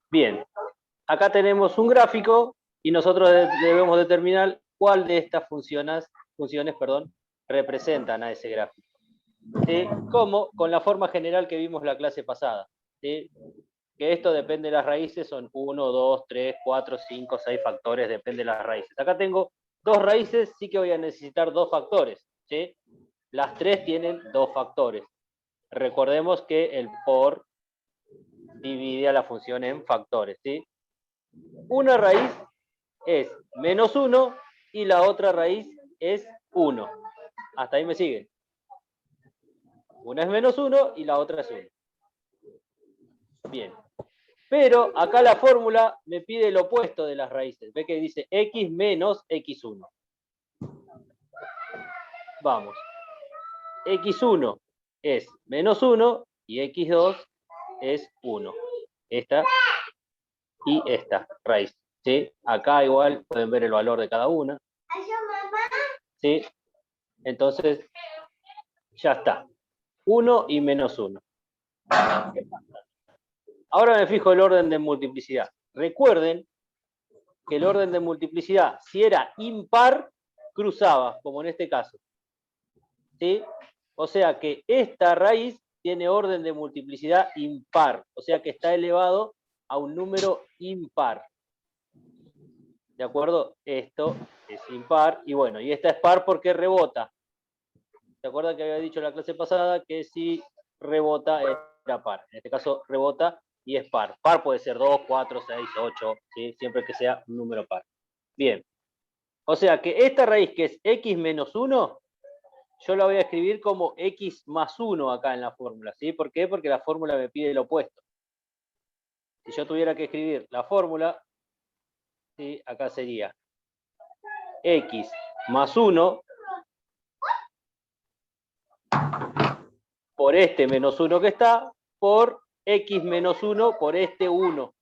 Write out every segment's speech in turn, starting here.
Bien, acá tenemos un gráfico y nosotros debemos determinar cuál de estas funciones, representan a ese gráfico. ¿Sí? Como con la forma general que vimos la clase pasada. ¿Sí? Que esto depende de las raíces, son 1, 2, 3, 4, 5, 6 factores, depende de las raíces. Acá tengo dos raíces, sí que voy a necesitar dos factores. ¿Sí? Las tres tienen dos factores. Recordemos que el por divide a la función en factores. ¿Sí? Una raíz es menos 1 y la otra raíz es 1. Hasta ahí me siguen. Una es menos 1 y la otra es 1. Bien. Pero acá la fórmula me pide el opuesto de las raíces. Ve que dice x menos x1. Vamos. x1 es menos 1 y x2 es 1. Esta y esta raíz. ¿Sí? Acá igual pueden ver el valor de cada una. ¿Sí? Entonces, ya está. 1 y menos 1. Ahora me fijo el orden de multiplicidad. Recuerden que el orden de multiplicidad, si era impar, cruzaba, como en este caso. ¿Sí? O sea que esta raíz tiene orden de multiplicidad impar, o sea que está elevado a un número impar. ¿De acuerdo? Esto es impar, y bueno, y esta es par porque rebota. ¿Se acuerdan que había dicho en la clase pasada que si rebota era par? En este caso rebota y es par. Par puede ser 2, 4, 6, 8, ¿sí? Siempre que sea un número par. Bien. O sea que esta raíz que es x menos 1, yo la voy a escribir como x más 1 acá en la fórmula. ¿Sí? ¿Por qué? Porque la fórmula me pide el opuesto. Si yo tuviera que escribir la fórmula, ¿sí? Acá sería x más 1 por este menos 1 que está, por x menos 1 por este 1.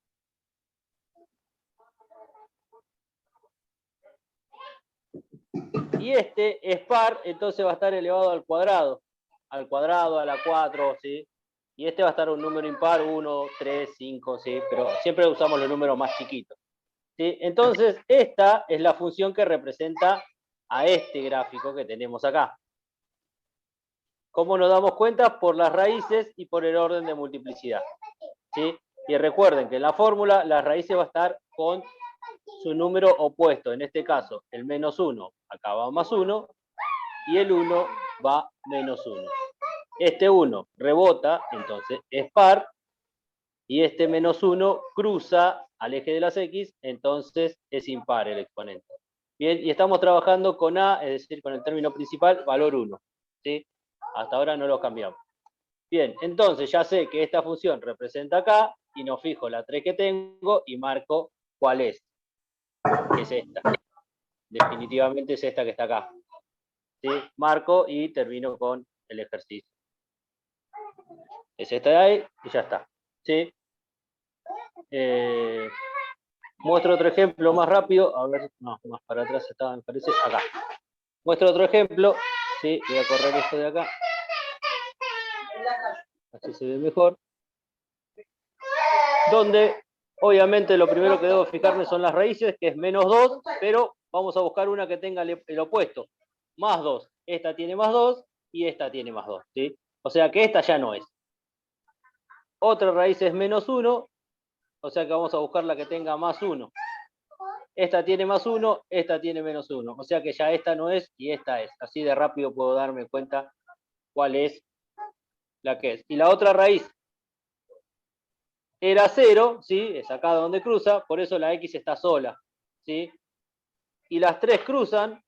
Y este es par, entonces va a estar elevado al cuadrado, a la 4, ¿sí? Y este va a estar un número impar, 1, 3, 5, ¿sí? Pero siempre usamos los números más chiquitos. ¿Sí? Entonces, esta es la función que representa a este gráfico que tenemos acá. ¿Cómo nos damos cuenta? Por las raíces y por el orden de multiplicidad. ¿Sí? Y recuerden que en la fórmula las raíces va a estar con su número opuesto. En este caso, el menos 1, acá va más 1, y el 1 va menos 1. Este 1 rebota, entonces es par, y este menos 1 cruza al eje de las x, entonces es impar el exponente. Bien, y estamos trabajando con A, es decir, con el término principal, valor 1. ¿Sí? Hasta ahora no lo cambiamos. Bien, entonces ya sé que esta función representa acá, y no fijo la 3 que tengo, y marco cuál es. Que es esta. Definitivamente es esta que está acá. ¿Sí? Marco y termino con el ejercicio. Es esta de ahí y ya está. ¿Sí? Muestro otro ejemplo más rápido. A ver, no, más para atrás estaba, me parece. Acá. Muestro otro ejemplo. ¿Sí? Voy a correr esto de acá. Así se ve mejor. Donde, obviamente, lo primero que debo fijarme son las raíces, que es menos 2, pero vamos a buscar una que tenga el opuesto. Más 2. Esta tiene más 2 y esta tiene más 2. ¿Sí? O sea que esta ya no es. Otra raíz es menos 1, o sea que vamos a buscar la que tenga más 1. Esta tiene más 1, esta tiene menos 1. O sea que ya esta no es y esta es. Así de rápido puedo darme cuenta cuál es la que es. Y la otra raíz era 0, ¿sí? Es acá donde cruza, por eso la x está sola. ¿Sí? Y las tres cruzan,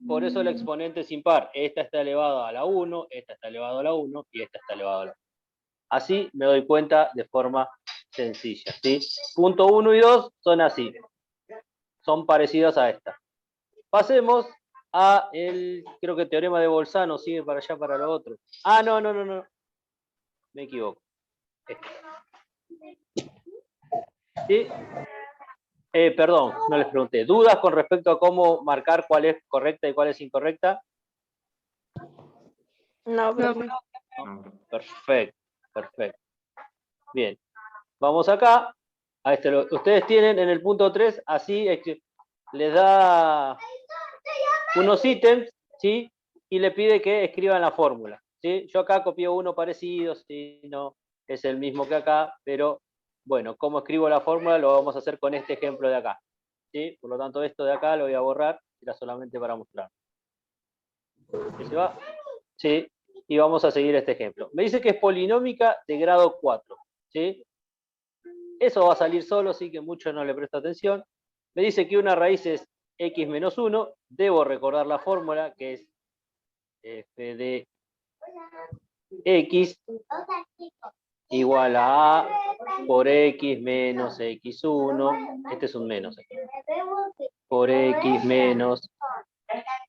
por eso el exponente es impar. Esta está elevada a la 1, esta está elevada a la 1 y esta está elevada a la 1. Así me doy cuenta de forma sencilla. ¿Sí? Punto 1 y 2 son así. Son parecidas a esta. Pasemos a el, creo que teorema de Bolzano, sigue para allá para lo otro. Ah, no. Me equivoco. ¿Sí? Perdón, no les pregunté. ¿Dudas con respecto a cómo marcar cuál es correcta y cuál es incorrecta? No, profe. ¿no? Perfecto, perfecto. Bien, vamos acá. A ustedes tienen en el punto 3, así les da unos ítems, ¿sí? Y le pide que escriban la fórmula, ¿sí? Yo acá copié uno parecido, ¿sí? No es el mismo que acá, pero bueno, ¿cómo escribo la fórmula? Lo vamos a hacer con este ejemplo de acá, ¿sí? Por lo tanto, esto de acá lo voy a borrar, era solamente para mostrar. ¿Sí se va? ¿Sí? Y vamos a seguir este ejemplo. Me dice que es polinómica de grado 4, ¿sí? Eso va a salir solo, así que mucho no le presto atención. Me dice que una raíz es x menos 1. Debo recordar la fórmula, que es f de x igual a por x menos x1. Este es un menos. Por x menos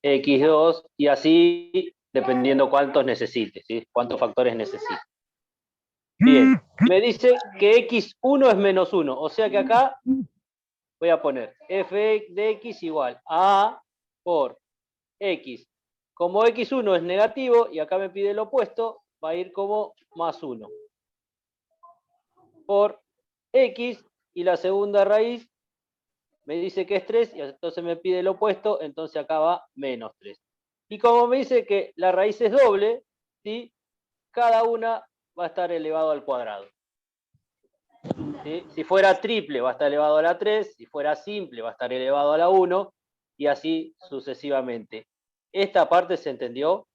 x2. Y así, dependiendo cuántos necesite, ¿sí? Cuántos factores necesite. Bien, me dice que x1 es menos 1. O sea que acá voy a poner f de x igual a por x. Como x1 es negativo, y acá me pide el opuesto, va a ir como más 1. Por x, y la segunda raíz me dice que es 3, y entonces me pide el opuesto, entonces acá va menos 3. Y como me dice que la raíz es doble, ¿sí? Cada una va a estar elevado al cuadrado. ¿Sí? Si fuera triple va a estar elevado a la 3, si fuera simple va a estar elevado a la 1, y así sucesivamente. ¿Esta parte se entendió?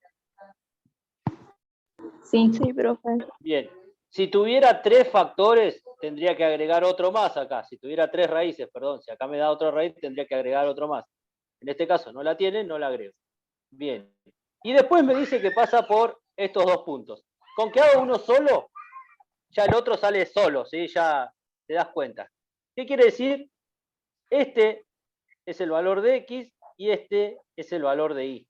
Sí, sí, profe. Bien. Si tuviera 3 factores, tendría que agregar otro más acá. Si tuviera 3 raíces, perdón, si acá me da otra raíz, tendría que agregar otro más. En este caso no la tiene, no la agrego. Bien. Y después me dice que pasa por estos dos puntos. Con que hago uno solo, ya el otro sale solo, ¿sí? Ya te das cuenta. ¿Qué quiere decir? Este es el valor de x y este es el valor de y.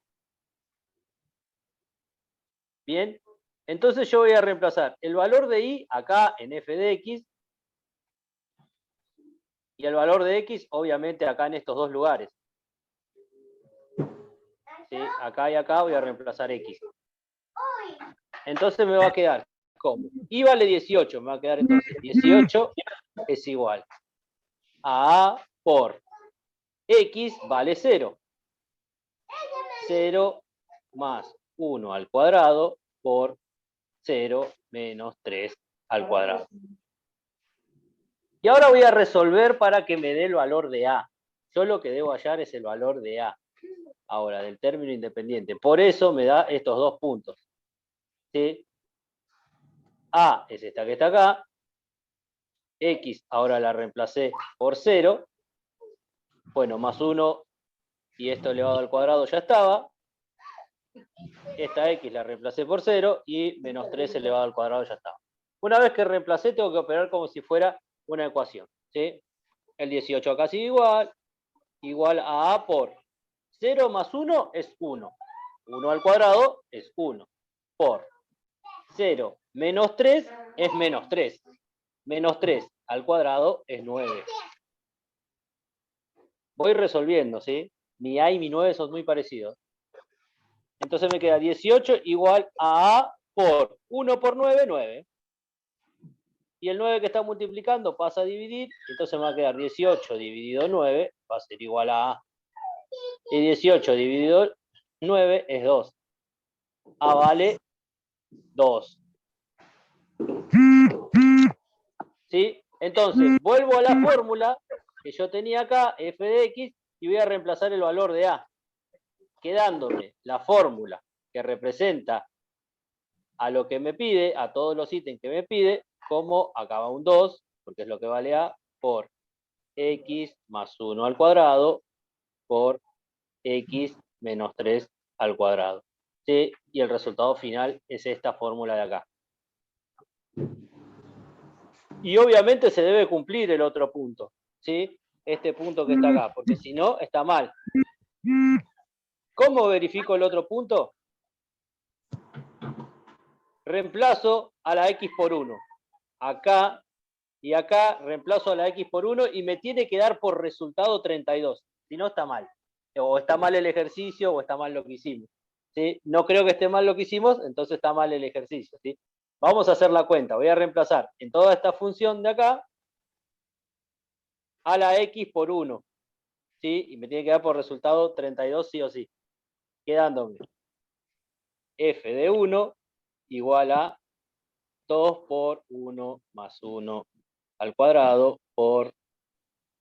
Bien, entonces yo voy a reemplazar el valor de y acá en f de x y el valor de x obviamente acá en estos dos lugares. ¿Sí? Acá y acá voy a reemplazar x. Entonces me va a quedar como y vale 18, me va a quedar entonces 18 es igual a por x vale 0. 0 más 1 al cuadrado por 0 menos 3 al cuadrado. Y ahora voy a resolver para que me dé el valor de A. Yo lo que debo hallar es el valor de A. Ahora, del término independiente. Por eso me da estos dos puntos. ¿Sí? A es esta que está acá. X ahora la reemplacé por 0. Bueno, más 1 y esto elevado al cuadrado ya estaba. Esta X la reemplacé por 0 y menos 3 elevado al cuadrado ya estaba. Una vez que reemplacé, tengo que operar como si fuera una ecuación. ¿Sí? El 18 acá sigue igual a A por 0 más 1 es 1. 1 al cuadrado es 1. Por 0 menos 3 es menos 3. Menos 3 al cuadrado es 9. Voy resolviendo, ¿sí? Mi A y mi 9 son muy parecidos. Entonces me queda 18 igual a por 1 por 9, 9. Y el 9 que está multiplicando pasa a dividir, entonces me va a quedar 18 dividido 9, va a ser igual a. Y 18 dividido 9 es 2. A vale 2. ¿Sí? Entonces, vuelvo a la fórmula que yo tenía acá, f de x, y voy a reemplazar el valor de a, quedándome la fórmula que representa a lo que me pide, a todos los ítems que me pide, como acá va un 2, porque es lo que vale a, por x más 1 al cuadrado, por x menos 3 al cuadrado. ¿Sí? Y el resultado final es esta fórmula de acá. Y obviamente se debe cumplir el otro punto, ¿sí? Este punto que está acá, porque si no, está mal. ¿Cómo verifico el otro punto? Reemplazo a la x por 1. Acá y acá reemplazo a la x por 1 y me tiene que dar por resultado 32. Si no, está mal. O está mal el ejercicio o está mal lo que hicimos. ¿sí? No creo que esté mal lo que hicimos, entonces está mal el ejercicio, ¿sí? Vamos a hacer la cuenta. Voy a reemplazar en toda esta función de acá a la x por 1, ¿sí? Y me tiene que dar por resultado 32 sí o sí. Quedándome f de 1 igual a 2 por 1 más 1 al cuadrado por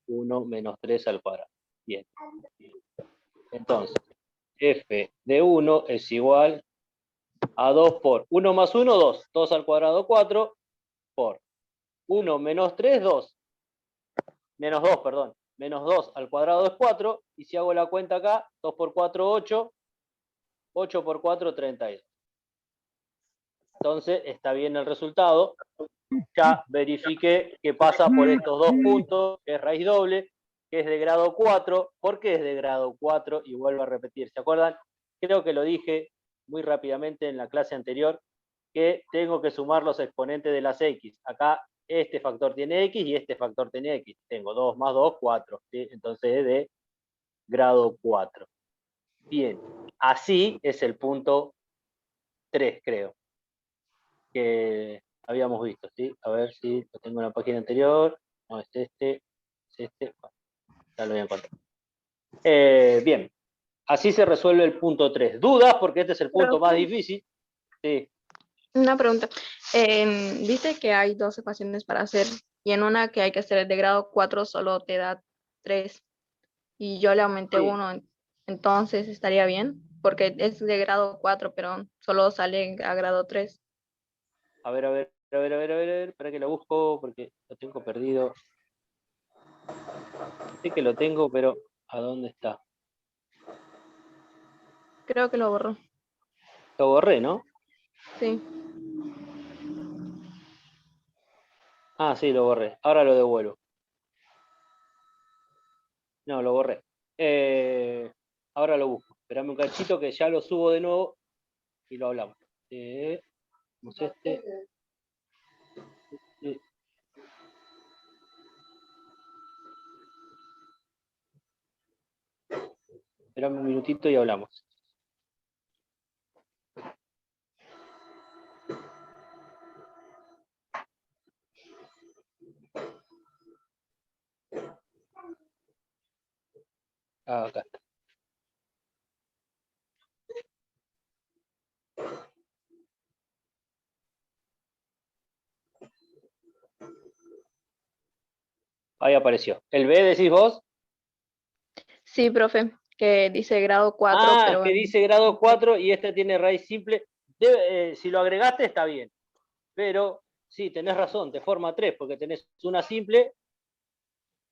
1 menos 3 al cuadrado. Bien. Entonces, f de 1 es igual a 2 por 1 más 1, 2. 2 al cuadrado, 4, por 1 menos 3, 2. Menos 2, perdón. Menos 2 al cuadrado es 4. Y si hago la cuenta acá, 2 por 4, 8. 8 por 4, 32. Entonces, está bien el resultado. Ya verifiqué que pasa por estos dos puntos, que es raíz doble, que es de grado 4. ¿Por qué es de grado 4? Y vuelvo a repetir, ¿se acuerdan? Creo que lo dije muy rápidamente en la clase anterior, que tengo que sumar los exponentes de las x. Acá este factor tiene x y este factor tiene x. Tengo 2 más 2, 4. ¿sí? Entonces es de grado 4. Bien, así es el punto 3, creo, que habíamos visto, ¿sí? A ver si lo tengo en la página anterior. No, es este. Bueno, ya lo voy a encontrar. Bien, así se resuelve el punto 3. ¿Dudas? Porque este es el punto más difícil. Sí. Una pregunta. Dice que hay 2 ecuaciones para hacer y en una que hay que hacer de grado 4 solo te da 3 y yo le aumenté Sí. 1, entonces estaría bien porque es de grado 4 pero solo sale a grado 3. A ver. Espera que lo busco porque lo tengo perdido. Sé que lo tengo, pero ¿a dónde está? Creo que lo borró. Lo borré, ¿no? Sí. Ah, sí, lo borré. Ahora lo devuelvo. No, lo borré. Ahora lo busco. Esperame un cachito que ya lo subo de nuevo y lo hablamos. Vamos este. Esperame un minutito y hablamos. Ah, acá está. Ahí apareció. ¿El B decís vos? Sí, profe, que dice grado 4, Ah, pero que dice grado 4 y este tiene raíz simple. Si lo agregaste está bien. Pero sí, tenés razón, te forma 3 porque tenés una simple.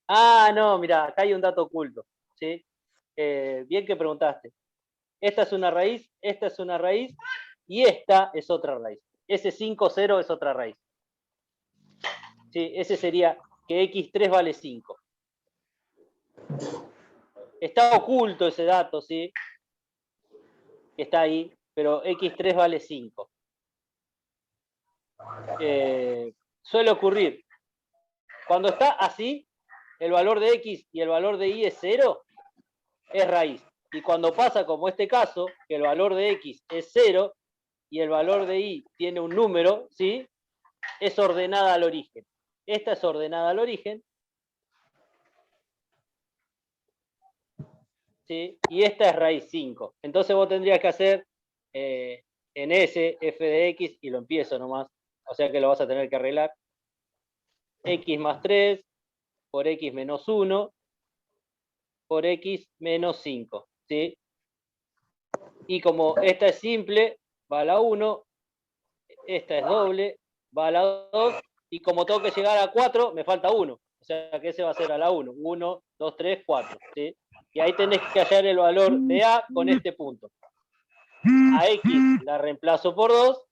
Ah, no, mira, acá hay un dato oculto. ¿sí? Bien que preguntaste. Esta es una raíz, esta es una raíz y esta es otra raíz. Ese 5, 0 es otra raíz. ¿sí? Ese sería que x3 vale 5. Está oculto ese dato, ¿sí? Está ahí, pero x3 vale 5. Suele ocurrir. Cuando está así, el valor de x y el valor de y es 0, es raíz. Y cuando pasa como este caso, que el valor de x es 0 y el valor de y tiene un número, ¿sí? Es ordenada al origen. Esta es ordenada al origen. ¿sí? Y esta es raíz 5. Entonces vos tendrías que hacer en S, f de x, y lo empiezo nomás. O sea que lo vas a tener que arreglar. X más 3 por x menos 1 por x menos 5. ¿sí? Y como esta es simple, va a la 1, esta es doble, va a la 2, y como tengo que llegar a 4, me falta 1. O sea que ese va a ser a la 1. 1, 2, 3, 4. ¿sí? Y ahí tenés que hallar el valor de A con este punto. A X la reemplazo por 2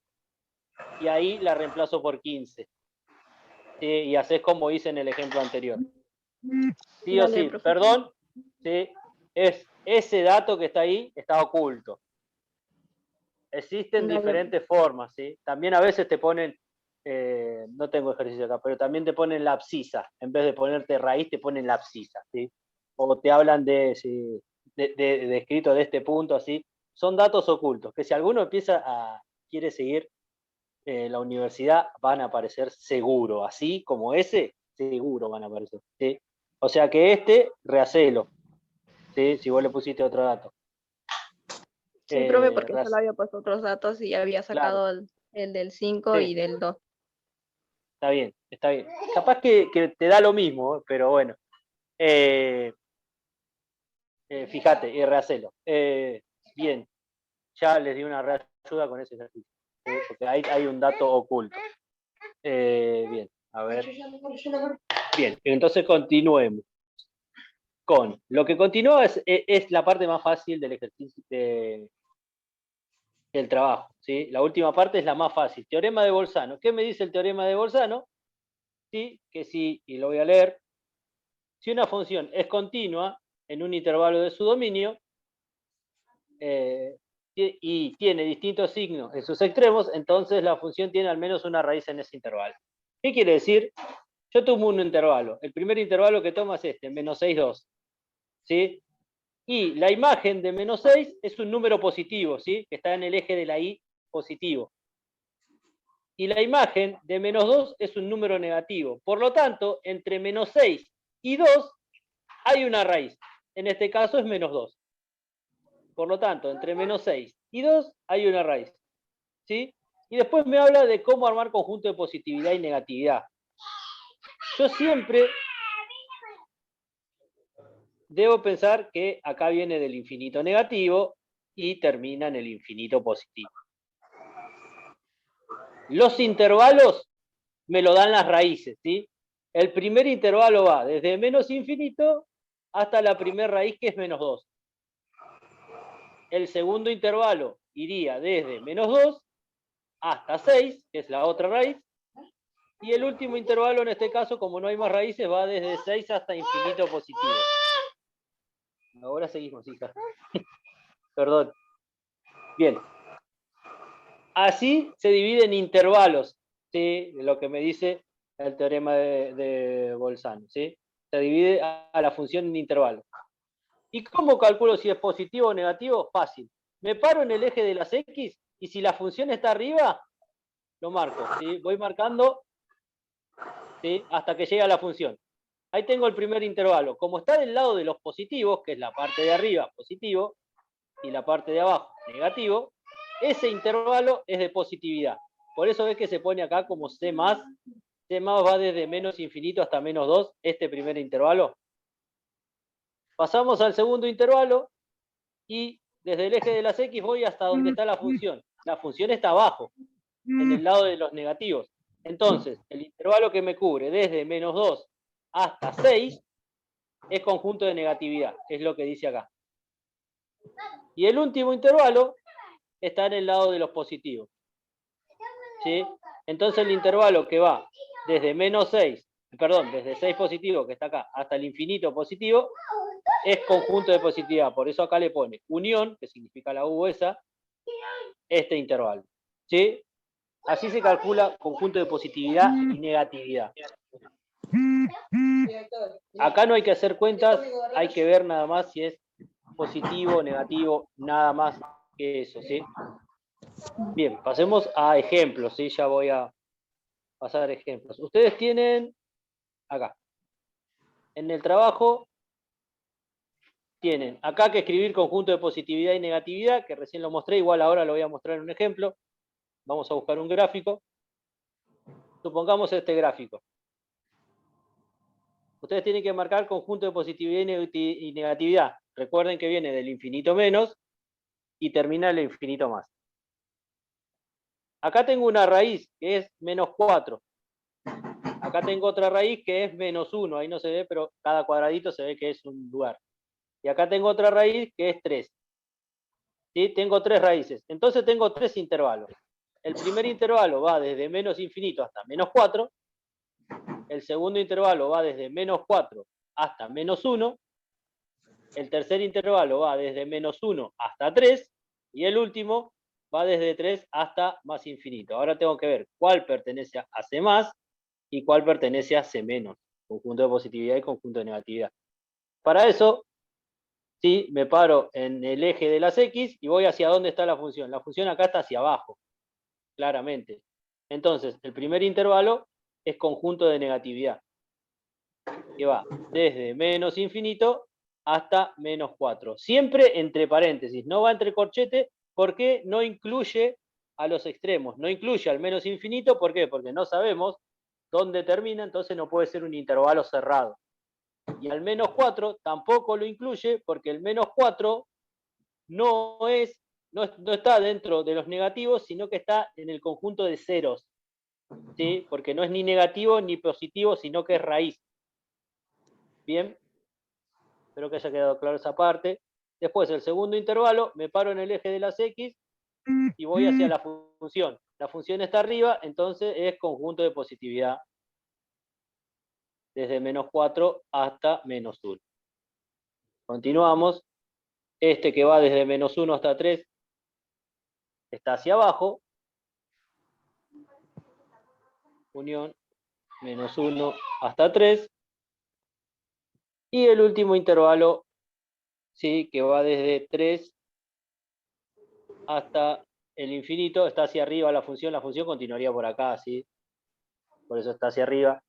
y ahí la reemplazo por 15. ¿sí? Y haces como hice en el ejemplo anterior. Sí o Dale, sí, profe. perdón, ¿sí? Es ese dato que está ahí está oculto. Existen Dale. diferentes formas, ¿sí? También a veces te ponen, no tengo ejercicio acá, pero también te ponen la abscisa. En vez de ponerte raíz, te ponen la abscisa, ¿sí? O te hablan de escrito de este punto, así. son datos ocultos, que si alguno quiere seguir la universidad, van a aparecer seguro, así como ese, seguro van a aparecer, ¿sí? O sea que rehacelo, ¿sí? Si vos le pusiste otro dato. Sí, profe, porque solo Rehacelo. había puesto otros datos y había Claro, sacado el del 5 sí, y del 2. está bien, está bien. Capaz que te da lo mismo, pero bueno. Fíjate, y rehacelo. Bien, ya les di una reayuda con ese ejercicio, porque hay un dato oculto. Bien, a ver. Bien, entonces continuemos con. Lo que continúa es la parte más fácil del ejercicio del trabajo, ¿sí? La última parte es la más fácil. Teorema de Bolzano. ¿Qué me dice el teorema de Bolzano? Sí, que sí, y lo voy a leer. Si una función es continua en un intervalo de su dominio, y tiene distintos signos en sus extremos, entonces la función tiene al menos una raíz en ese intervalo. ¿Qué quiere decir? Yo tomo un intervalo. El primer intervalo que toma es este, menos 6, 2. ¿Sí? Y la imagen de menos 6 es un número positivo, ¿sí? Que está en el eje de la y positivo. Y la imagen de menos 2 es un número negativo. Por lo tanto, entre menos 6 y 2 hay una raíz. En este caso es menos 2. Por lo tanto, entre menos 6 y 2 hay una raíz. ¿Sí? Y después me habla de cómo armar conjunto de positividad y negatividad. Yo siempre debo pensar que acá viene del infinito negativo y termina en el infinito positivo. Los intervalos me lo dan las raíces, ¿sí? El primer intervalo va desde menos infinito hasta la primera raíz, que es menos 2. El segundo intervalo iría desde menos 2 hasta 6, que es la otra raíz. Y el último intervalo, en este caso, como no hay más raíces, va desde 6 hasta infinito positivo. Ahora seguimos, hija. Perdón. Bien. Así se divide en intervalos, ¿sí? Lo que me dice el teorema de Bolzano, ¿sí? Se divide a la función en intervalos. ¿Y cómo calculo si es positivo o negativo? Fácil. Me paro en el eje de las X y si la función está arriba, lo marco, ¿sí? Voy marcando, ¿sí? Hasta que llegue a la función. Ahí tengo el primer intervalo. Como está del lado de los positivos, que es la parte de arriba, positivo, y la parte de abajo, negativo, ese intervalo es de positividad. Por eso ves que se pone acá como C más. C más va desde menos infinito hasta menos 2, este primer intervalo. Pasamos al segundo intervalo y desde el eje de las X voy hasta donde está la función. La función está abajo, en el lado de los negativos. Entonces, el intervalo que me cubre desde menos 2 hasta 6 es conjunto de negatividad, es lo que dice acá. Y el último intervalo está en el lado de los positivos. ¿Sí? Entonces el intervalo que va desde menos 6, perdón, desde 6 positivo, que está acá, hasta el infinito positivo, es conjunto de positividad. Por eso acá le pone unión, que significa la U esa, este intervalo. ¿Sí? Así se calcula conjunto de positividad y negatividad. Acá no hay que hacer cuentas, hay que ver nada más si es positivo o negativo, nada más que eso, ¿sí? Bien, pasemos a ejemplos, ¿sí? Ya voy a pasar ejemplos. Ustedes tienen acá, en el trabajo, tienen acá que escribir conjunto de positividad y negatividad, que recién lo mostré, igual ahora lo voy a mostrar en un ejemplo. Vamos a buscar un gráfico. Supongamos este gráfico. Ustedes tienen que marcar conjunto de positividad y negatividad. Recuerden que viene del infinito menos y termina en el infinito más. Acá tengo una raíz que es menos 4. Acá tengo otra raíz que es menos 1. Ahí no se ve, pero cada cuadradito se ve que es un lugar. Y acá tengo otra raíz que es 3. ¿Sí? Tengo 3 raíces. Entonces tengo 3 intervalos. El primer intervalo va desde menos infinito hasta menos 4. El segundo intervalo va desde menos 4 hasta menos 1. El tercer intervalo va desde menos 1 hasta 3. Y el último va desde 3 hasta más infinito. Ahora tengo que ver cuál pertenece a C más y cuál pertenece a C menos. Conjunto de positividad y conjunto de negatividad. Para eso, ¿sí? Me paro en el eje de las X y voy hacia dónde está la función. La función acá está hacia abajo, claramente. Entonces, el primer intervalo es conjunto de negatividad, que va desde menos infinito hasta menos 4. Siempre entre paréntesis, no va entre corchete porque no incluye a los extremos, no incluye al menos infinito. ¿Por qué? Porque no sabemos dónde termina, entonces no puede ser un intervalo cerrado. Y al menos 4 tampoco lo incluye porque el menos 4 no está dentro de los negativos, sino que está en el conjunto de ceros, ¿sí? Porque no es ni negativo ni positivo, sino que es raíz. Bien, espero que haya quedado claro esa parte. Después, el segundo intervalo, me paro en el eje de las X y voy hacia la función. La función está arriba, entonces es conjunto de positividad desde menos 4 hasta menos 1. Continuamos. Este que va desde menos 1 hasta 3 está hacia abajo. Unión menos 1 hasta 3. Y el último intervalo, ¿sí? Que va desde 3 hasta el infinito, está hacia arriba la función continuaría por acá, ¿sí? Por eso está hacia arriba.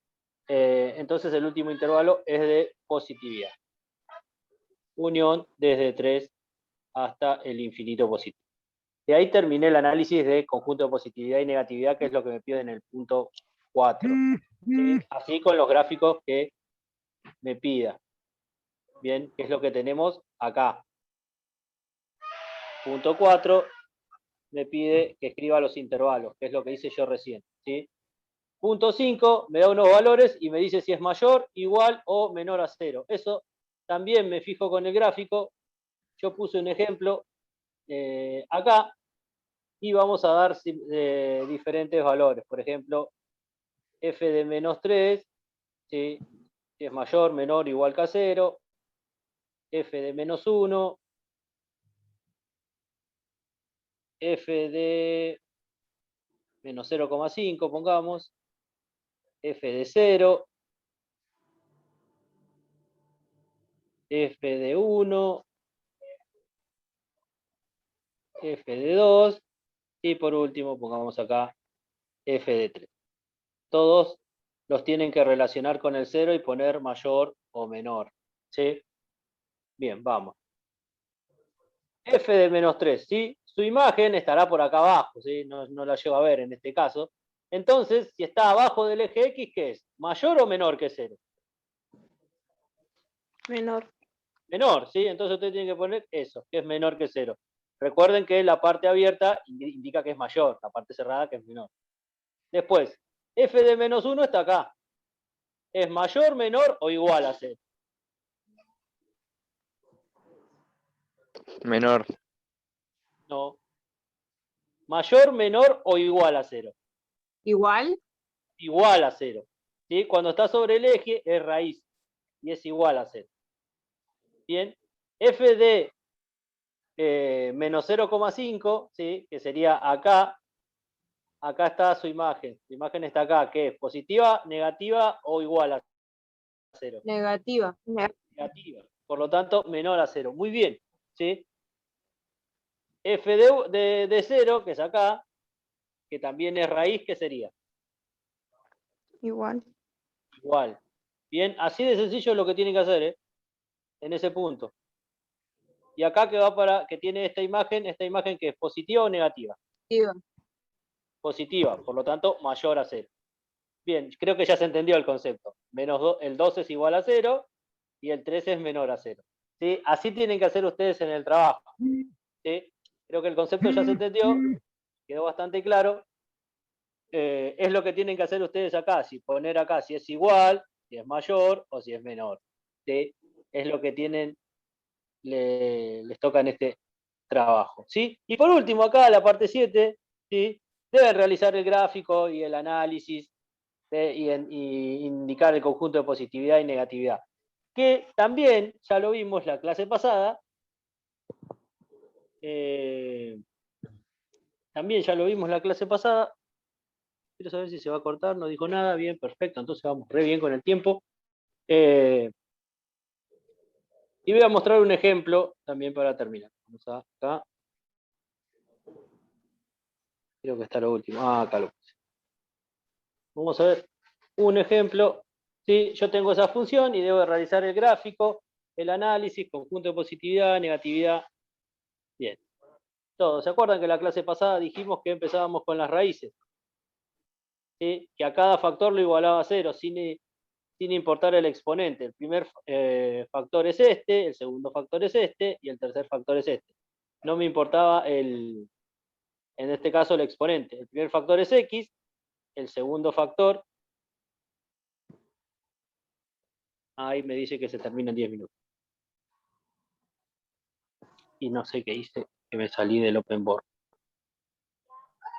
Entonces el último intervalo es de positividad. Unión desde 3 hasta el infinito positivo. Y ahí terminé el análisis de conjunto de positividad y negatividad, que es lo que me pide en el punto 4. ¿Sí? Así con los gráficos que me pida. Bien, que es lo que tenemos acá. Punto 4 me pide que escriba los intervalos, que es lo que hice yo recién, ¿sí? Punto 5 me da unos valores y me dice si es mayor, igual o menor a 0. Eso también me fijo con el gráfico. Yo puse un ejemplo acá y vamos a dar diferentes valores. Por ejemplo, f de menos 3, ¿sí? Si es mayor, menor, igual que a 0. F de menos 1. F de menos 0,5, pongamos. F de 0. F de 1. F de 2. Y por último, pongamos acá F de 3. Todos los tienen que relacionar con el 0 y poner mayor o menor. ¿Sí? Bien, vamos. F de menos 3, ¿sí? Su imagen estará por acá abajo, ¿sí? No la llevo a ver en este caso. Entonces, si está abajo del eje X, ¿qué es? ¿Mayor o menor que 0? Menor. Menor, ¿sí? Entonces usted tiene que poner eso, que es menor que 0. Recuerden que la parte abierta indica que es mayor, la parte cerrada que es menor. Después, F de menos 1 está acá. ¿Es mayor, menor o igual a 0? Menor. No. Mayor, menor o igual a 0. Igual. Igual a 0. ¿Sí? Cuando está sobre el eje es raíz y es igual a 0. Bien. F de menos 0,5, ¿sí? Que sería acá. Acá está su imagen. Su imagen está acá, que es positiva, negativa o igual a 0. Negativa. Negativa. Por lo tanto, menor a 0. Muy bien. ¿Sí? F de 0, que es acá, que también es raíz, ¿qué sería? Igual. Igual. Bien, así de sencillo es lo que tienen que hacer, en ese punto. Y acá que tiene esta imagen que es positiva o negativa. Negativa. Positiva, por lo tanto, mayor a 0. Bien, creo que ya se entendió el concepto. El 2 es igual a 0 y el 3 es menor a 0. ¿Sí? Así tienen que hacer ustedes en el trabajo. ¿Sí? Creo que el concepto ya se entendió, quedó bastante claro. Es lo que tienen que hacer ustedes acá, poner acá si es igual, si es mayor o si es menor. ¿Sí? Es lo que les toca en este trabajo. ¿Sí? Y por último, acá la parte 7, ¿sí? Deben realizar el gráfico y el análisis y indicar el conjunto de positividad y negatividad. Que también, ya lo vimos la clase pasada, quiero saber si se va a cortar, no dijo nada, bien, perfecto, entonces vamos re bien con el tiempo. Y voy a mostrar un ejemplo también para terminar. Vamos acá. Creo que está lo último. Ah, acá lo puse. Vamos a ver un ejemplo. ¿Sí? Yo tengo esa función y debo realizar el gráfico, el análisis, conjunto de positividad, negatividad. Bien. Todos. ¿Se acuerdan que en la clase pasada dijimos que empezábamos con las raíces? ¿Sí? Que a cada factor lo igualaba a 0, sin importar el exponente. El primer factor es este, el segundo factor es este, y el tercer factor es este. No me importaba en este caso, el exponente. El primer factor es x, el segundo factor, ahí me dice que se termina en 10 minutos. Y no sé qué hice, que me salí del open board.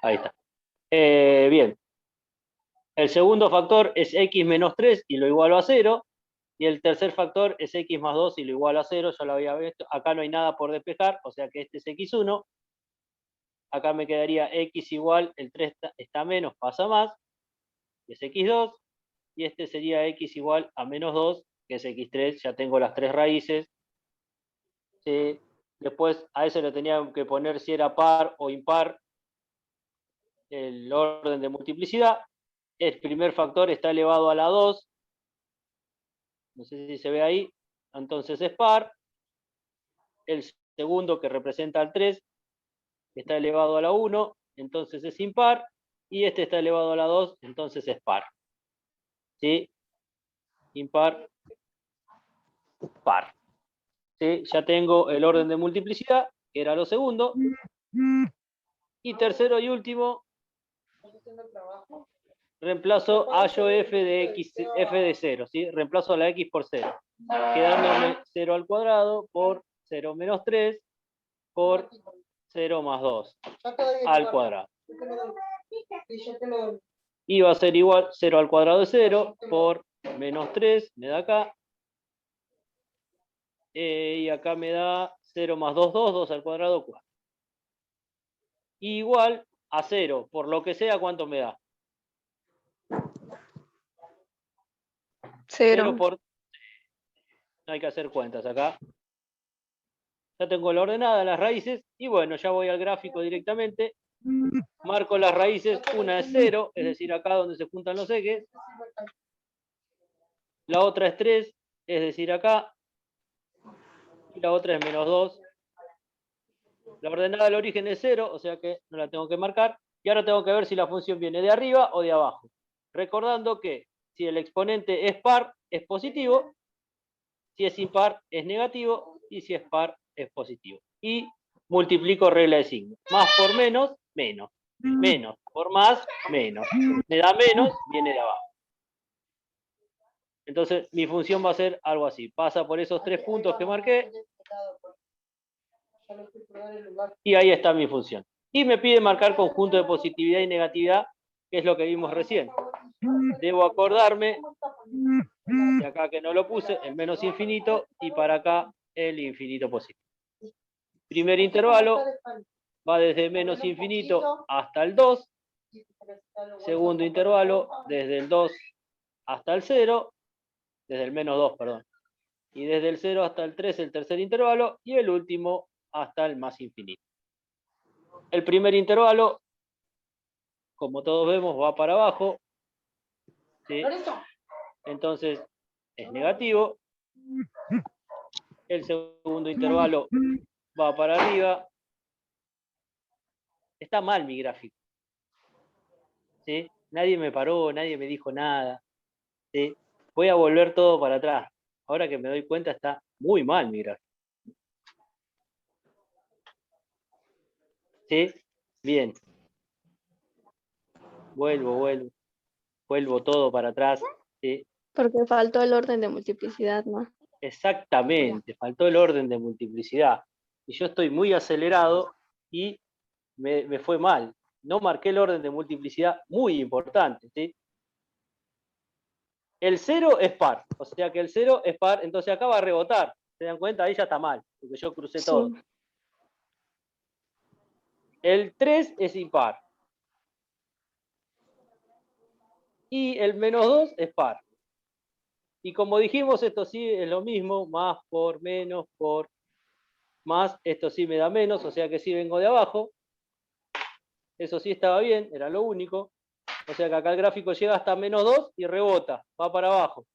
Ahí está. Bien. El segundo factor es x menos 3 y lo igualo a 0. Y el tercer factor es x más 2 y lo igualo a 0. Ya lo había visto. Acá no hay nada por despejar, o sea que este es x1. Acá me quedaría x igual, el 3 está menos, pasa más, que es x2. Y este sería x igual a menos 2, que es x3. Ya tengo las tres raíces. ¿Sí? Después a eso le tenía que poner si era par o impar el orden de multiplicidad. El primer factor está elevado a la 2. No sé si se ve ahí. Entonces es par. El segundo, que representa al 3, está elevado a la 1. Entonces es impar. Y este está elevado a la 2. Entonces es par. ¿Sí? Impar, par. ¿Sí? Ya tengo el orden de multiplicidad, que era lo segundo. Y tercero y último, reemplazo a yo f de x, f de 0, ¿sí? Reemplazo a la x por 0, quedándome 0 al cuadrado por 0 menos 3 por 0 más 2 al cuadrado. Y va a ser igual 0 al cuadrado de 0 por menos 3, me da acá. Y acá me da 0 más 2, 2, 2 al cuadrado, 4. Igual a 0, por lo que sea, ¿cuánto me da? 0 por... No hay que hacer cuentas acá. Ya tengo la ordenada, las raíces, y bueno, ya voy al gráfico directamente. Marco las raíces, una es 0, es decir, acá donde se juntan los ejes. La otra es 3, es decir, acá. Y la otra es menos 2. La ordenada del origen es 0, o sea que no la tengo que marcar. Y ahora tengo que ver si la función viene de arriba o de abajo. Recordando que si el exponente es par, es positivo. Si es impar, es negativo. Y si es par, es positivo. Y multiplico regla de signo. Más por menos, menos. Menos por más, menos. Me da menos, viene de abajo. Entonces, mi función va a ser algo así. Pasa por esos tres puntos que marqué. Y ahí está mi función. Y me pide marcar conjunto de positividad y negatividad, que es lo que vimos recién. Debo acordarme, de acá que no lo puse, el menos infinito, y para acá el infinito positivo. Primer intervalo va desde menos infinito hasta el 2. Segundo intervalo desde el 2 hasta el 0. Desde el menos 2, perdón. Y desde el 0 hasta el 3 el tercer intervalo. Y el último hasta el más infinito. El primer intervalo, como todos vemos, va para abajo. ¿Sí? Entonces es negativo. El segundo intervalo va para arriba. Está mal mi gráfico. ¿Sí? Nadie me paró, nadie me dijo nada. ¿Sí? Voy a volver todo para atrás. Ahora que me doy cuenta, está muy mal mi gráfico. ¿Sí? Bien. Vuelvo todo para atrás. ¿Sí? Porque faltó el orden de multiplicidad, ¿no? Exactamente, faltó el orden de multiplicidad. Y yo estoy muy acelerado y me fue mal. No marqué el orden de multiplicidad, muy importante. ¿Sí? El 0 es par, o sea que el 0 es par, entonces acá va a rebotar. ¿Se dan cuenta? Ahí ya está mal, porque yo crucé Sí. todo. El 3 es impar. Y el menos 2 es par. Y como dijimos, esto sí es lo mismo, más por menos por más, esto sí me da menos, o sea que sí vengo de abajo. Eso sí estaba bien, era lo único. O sea que acá el gráfico llega hasta menos 2 y rebota, va para abajo.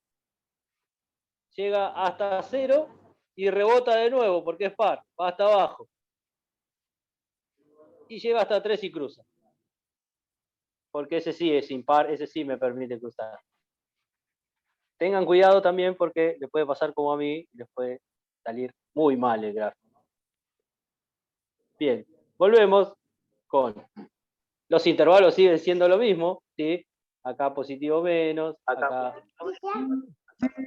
Llega hasta 0 y rebota de nuevo porque es par, va hasta abajo. Y llega hasta 3 y cruza. Porque ese sí es impar, ese sí me permite cruzar. Tengan cuidado también porque les puede pasar como a mí, les puede salir muy mal el gráfico. Bien, volvemos con los intervalos, siguen siendo lo mismo, ¿sí? Acá positivo menos, acá,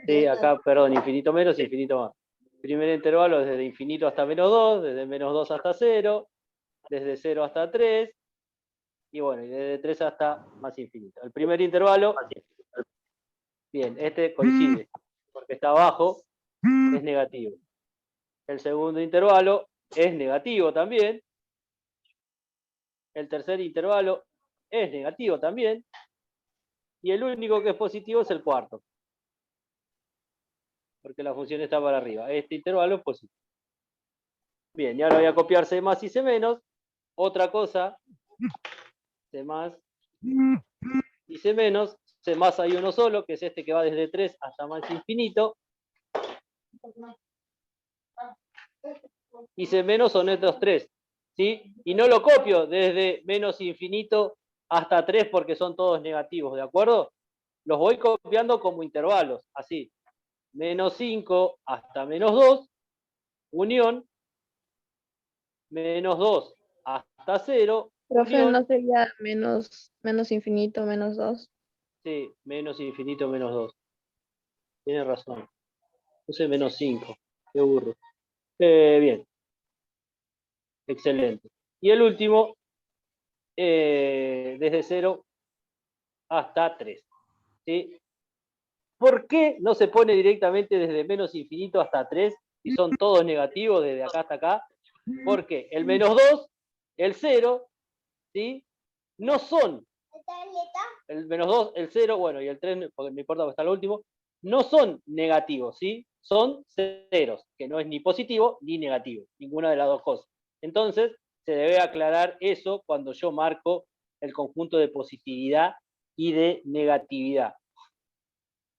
sí, acá, perdón, infinito menos, infinito más. Primer intervalo desde infinito hasta menos 2, desde menos 2 hasta 0, desde 0 hasta 3, y bueno, y desde 3 hasta más infinito. El primer intervalo, bien, este coincide, porque está abajo, es negativo. El segundo intervalo es negativo también. El tercer intervalo es negativo también. Y el único que es positivo es el cuarto. Porque la función está para arriba. Este intervalo es positivo. Bien, y ahora voy a copiar C más y C menos. Otra cosa, C más y C menos. C más hay uno solo, que es este que va desde 3 hasta más infinito. Y C menos son estos tres. ¿Sí? Y no lo copio desde menos infinito hasta 3 porque son todos negativos, ¿de acuerdo? Los voy copiando como intervalos, así. Menos 5 hasta menos 2, unión, menos 2 hasta 0, Profe, unión, ¿no sería menos infinito, menos 2? sí, menos infinito, menos 2. Tiene razón. Puse menos 5. Qué burro. Bien. Excelente. Y el último, desde 0 hasta 3. ¿Sí? ¿Por qué no se pone directamente desde menos infinito hasta 3 y son todos negativos desde acá hasta acá? Porque el menos 2, el 0, ¿sí? No son, el menos 2, el 0, bueno, y el 3, porque me importa porque está lo último, no son negativos, ¿sí? Son ceros, que no es ni positivo ni negativo, ninguna de las dos cosas. Entonces, se debe aclarar eso cuando yo marco el conjunto de positividad y de negatividad.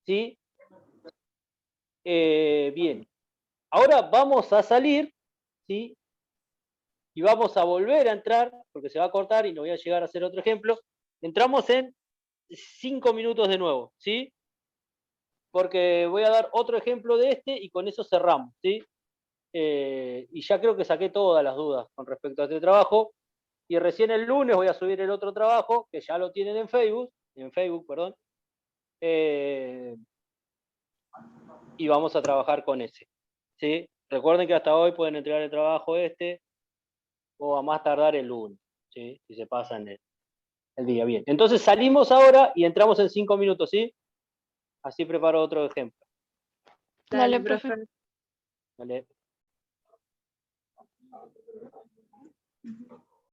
¿Sí? Bien. Ahora vamos a salir, ¿sí? Y vamos a volver a entrar, porque se va a cortar y no voy a llegar a hacer otro ejemplo. Entramos en 5 minutos de nuevo, ¿sí? Porque voy a dar otro ejemplo de este y con eso cerramos, ¿sí? Y ya creo que saqué todas las dudas con respecto a este trabajo. Y recién el lunes voy a subir el otro trabajo, que ya lo tienen en Facebook, perdón. Y vamos a trabajar con ese, ¿sí? Recuerden que hasta hoy pueden entregar el trabajo este o a más tardar el lunes, ¿sí? Si se pasan el día bien. Entonces salimos ahora y entramos en 5 minutos, ¿sí? Así preparo otro ejemplo. Dale, profe. ¿Vale?